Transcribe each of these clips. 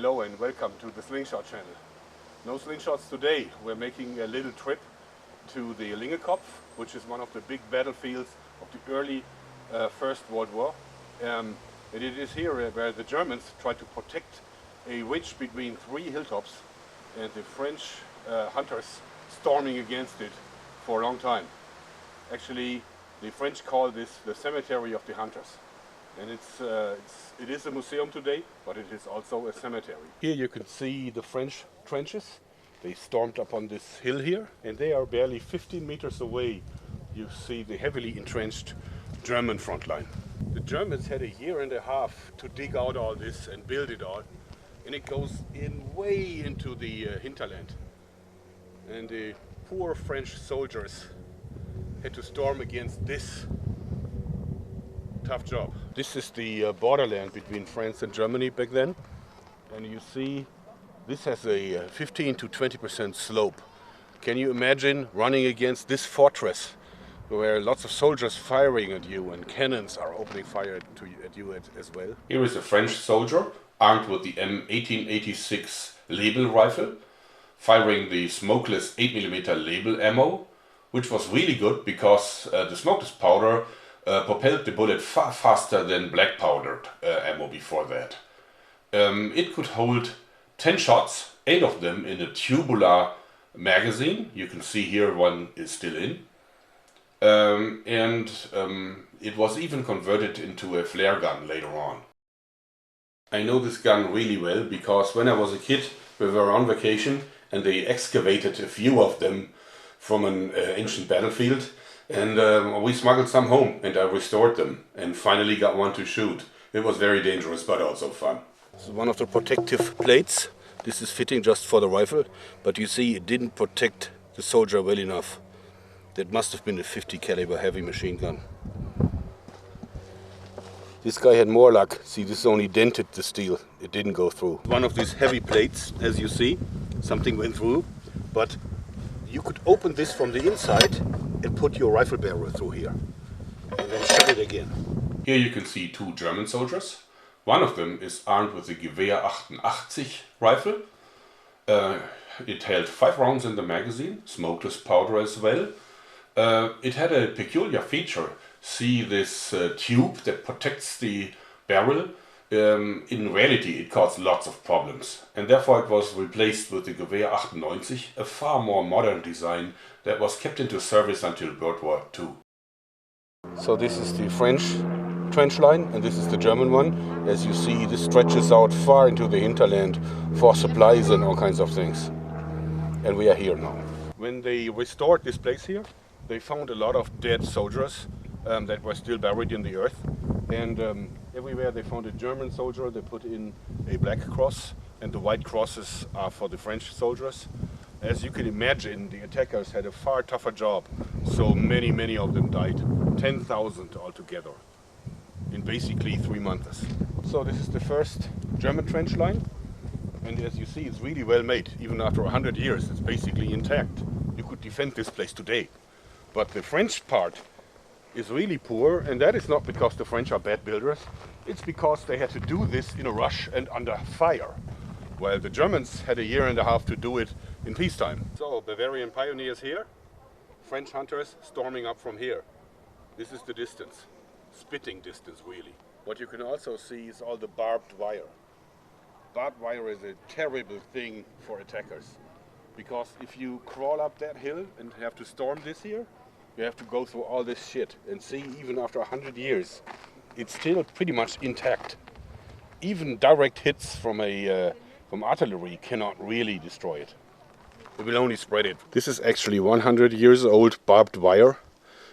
Hello and welcome to the Slingshot Channel. No slingshots today. We're making a little trip to the Lingekopf, which is one of the big battlefields of the early First World War. And it is here where the Germans tried to protect a ridge between three hilltops, and the French hunters storming against it for a long time. Actually, the French call this the cemetery of the hunters. And it is a museum today, but it is also a cemetery. Here you can see the French trenches. They stormed up on this hill here, and they are barely 15 meters away. You see the heavily entrenched German front line. The Germans had a year and a half to dig out all this and build it all, and it goes in way into the hinterland. And the poor French soldiers had to storm against this tough job. This is the borderland between France and Germany back then, and you see this has a 15 to 20% slope. Can you imagine running against this fortress where lots of soldiers firing at you and cannons are opening fire at you as well? Here is a French soldier armed with the M1886 label rifle, firing the smokeless 8mm label ammo, which was really good because the smokeless powder propelled the bullet far faster than black powdered ammo before that. It could hold 10 shots, 8 of them in a tubular magazine. You can see here one is still in. It was even converted into a flare gun later on. I know this gun really well because when I was a kid we were on vacation and they excavated a few of them from an ancient battlefield. And we smuggled some home and I restored them and finally got one to shoot. It was very dangerous but also fun. This is one of the protective plates. This is fitting just for the rifle, but you see it didn't protect the soldier well enough. That must have been a 50 caliber heavy machine gun. This guy had more luck. See, this only dented the steel. It didn't go through. One of these heavy plates, as you see, something went through, but you could open this from the inside and put your rifle barrel through here and then shut it again. Here you can see two German soldiers. One of them is armed with the Gewehr 88 rifle. It held 5 rounds in the magazine, smokeless powder as well. It had a peculiar feature. See this tube that protects the barrel? In reality it caused lots of problems, and therefore it was replaced with the Gewehr 98, a far more modern design that was kept into service until World War II. So this is the French trench line and this is the German one. As you see, this stretches out far into the hinterland for supplies and all kinds of things. And we are here now. When they restored this place here, they found a lot of dead soldiers that were still buried in the earth. And everywhere they found a German soldier, they put in a black cross, and the white crosses are for the French soldiers. As you can imagine, the attackers had a far tougher job, so many of them died. 10,000 altogether in basically 3 months. So this is the first German trench line, and as you see, it's really well made. Even after 100 years, it's basically intact. You could defend this place today. But the French part is really poor, and that is not because the French are bad builders. It's because they had to do this in a rush and under fire, while the Germans had a year and a half to do it in peacetime. So Bavarian pioneers here, French hunters storming up from here. This is the distance, spitting distance really. What you can also see is all the barbed wire. Barbed wire is a terrible thing for attackers, because if you crawl up that hill and have to storm this here, you have to go through all this shit, and see, even after 100 years, it's still pretty much intact. Even direct hits from artillery cannot really destroy it. It will only spread it. This is actually 100 years old barbed wire,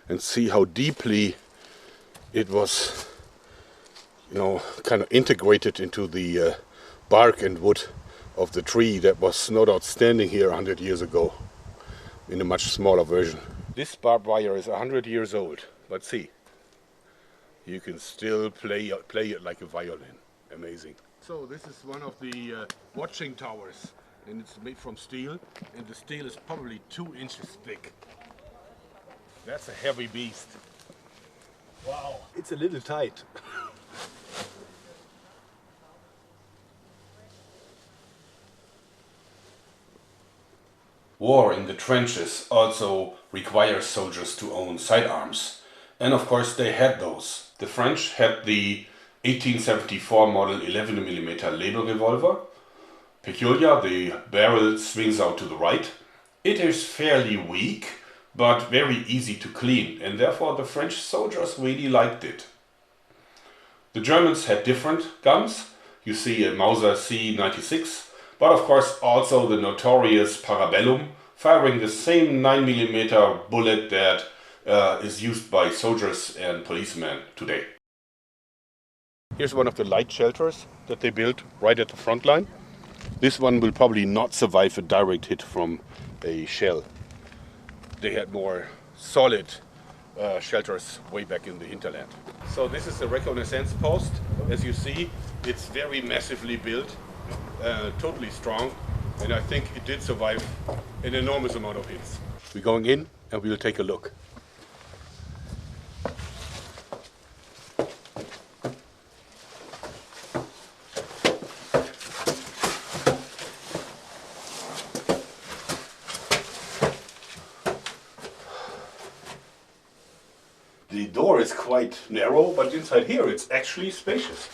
and see how deeply it was, kind of integrated into the bark and wood of the tree that was no doubt standing here 100 years ago in a much smaller version. This barbed wire is 100 years old, but see, you can still play it like a violin. Amazing. So this is one of the watching towers, and it's made from steel, and the steel is probably 2 inches thick. That's a heavy beast. Wow, it's a little tight. War in the trenches also requires soldiers to own sidearms. And of course they had those. The French had the 1874 model 11mm label revolver. Peculiar, the barrel swings out to the right. It is fairly weak, but very easy to clean, and therefore the French soldiers really liked it. The Germans had different guns. You see a Mauser C96, but of course also the notorious Parabellum, firing the same 9mm bullet that is used by soldiers and policemen today. Here's one of the light shelters that they built right at the front line. This one will probably not survive a direct hit from a shell. They had more solid shelters way back in the hinterland. So this is the reconnaissance post. As you see, it's very massively built, totally strong, and I think it did survive an enormous amount of hits. We're going in and we'll take a look. The door is quite narrow, but inside here it's actually spacious.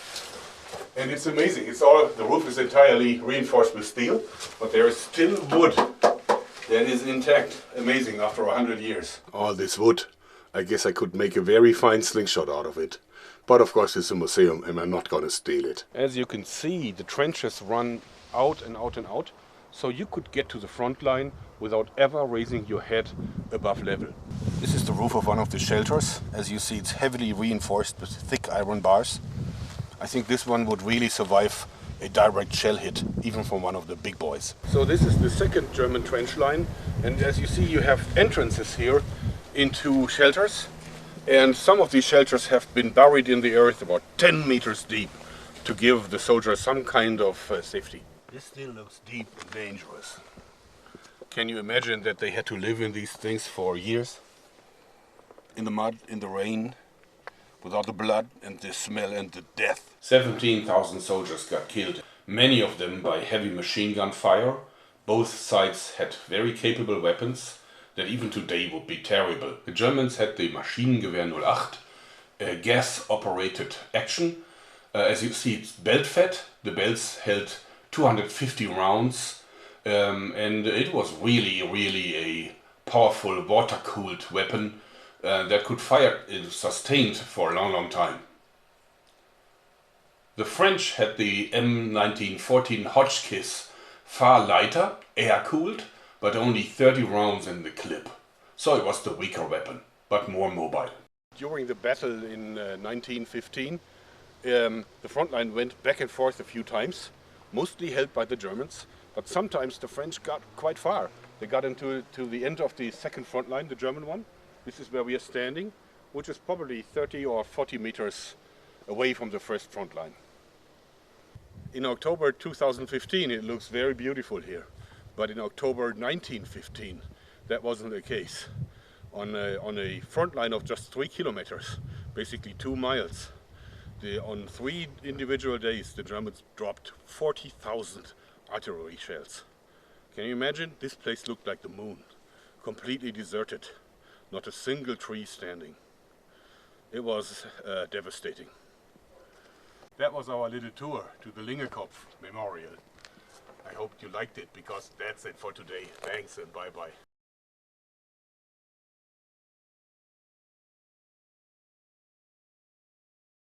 And it's amazing. The roof is entirely reinforced with steel, but there is still wood that is intact. Amazing after 100 years. All this wood, I guess I could make a very fine slingshot out of it. But of course it's a museum and I'm not gonna steal it. As you can see, the trenches run out and out and out, so you could get to the front line without ever raising your head above level. This is the roof of one of the shelters. As you see, it's heavily reinforced with thick iron bars. I think this one would really survive a direct shell hit, even from one of the big boys. So this is the second German trench line, and as you see, you have entrances here into shelters, and some of these shelters have been buried in the earth about 10 meters deep to give the soldiers some kind of safety. This still looks deep and dangerous. Can you imagine that they had to live in these things for years? In the mud, in the rain, without the blood and the smell and the death. 17,000 soldiers got killed, many of them by heavy machine gun fire. Both sides had very capable weapons that even today would be terrible. The Germans had the Maschinengewehr 08, a gas-operated action. As you see, it's belt-fed. The belts held 250 rounds, and it was really a powerful water-cooled weapon that could fire sustained for a long time. The French had the M1914 Hotchkiss, far lighter, air-cooled, but only 30 rounds in the clip. So it was the weaker weapon, but more mobile. During the battle in 1915, the front line went back and forth a few times, mostly held by the Germans, but sometimes the French got quite far. They got into the end of the second front line, the German one. This is where we are standing, which is probably 30 or 40 meters away from the first front line. In October 2015 it looks very beautiful here, but in October 1915 that wasn't the case. On a front line of just 3 kilometers, basically 2 miles, on 3 individual days the Germans dropped 40,000 artillery shells. Can you imagine? This place looked like the moon, completely deserted. Not a single tree standing. It was devastating. That was our little tour to the Lingekopf Memorial. I hope you liked it, because that's it for today. Thanks and bye-bye.